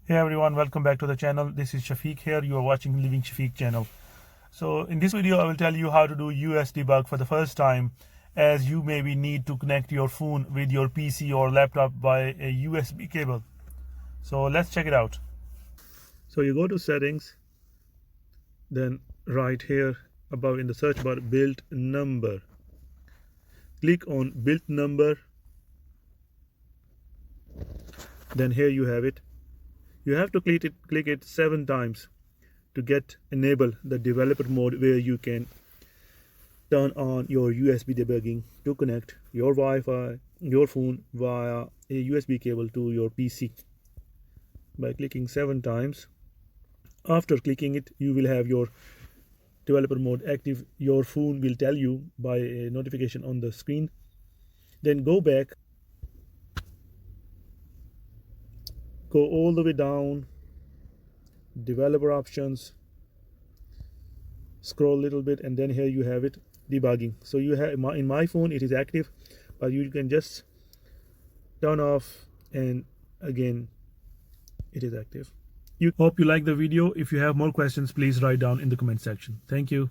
Hey everyone, welcome back to the channel. This is Shafiq here. You are watching Living Shafiq channel. So in this video I will tell you how to do US debug for the first time, as you maybe need to connect your phone with your PC or laptop by a USB cable. So let's check it out. So you go to settings, then right here above in the search bar, build number. Click on build number. Then here you have it. You have to click it 7 times to enable the developer mode, where you can turn on your USB debugging to connect your Wi-Fi, your phone via a USB cable to your PC by clicking 7 times. After clicking it, you will have your developer mode active. Your phone will tell you by a notification on the screen. Then go back, go all the way down, developer options, scroll a little bit, and then here you have it, debugging. So you have in my phone it is active, but you can just turn off and again it is active. You hope you like the video. If you have more questions, please write down in the comment section. Thank you.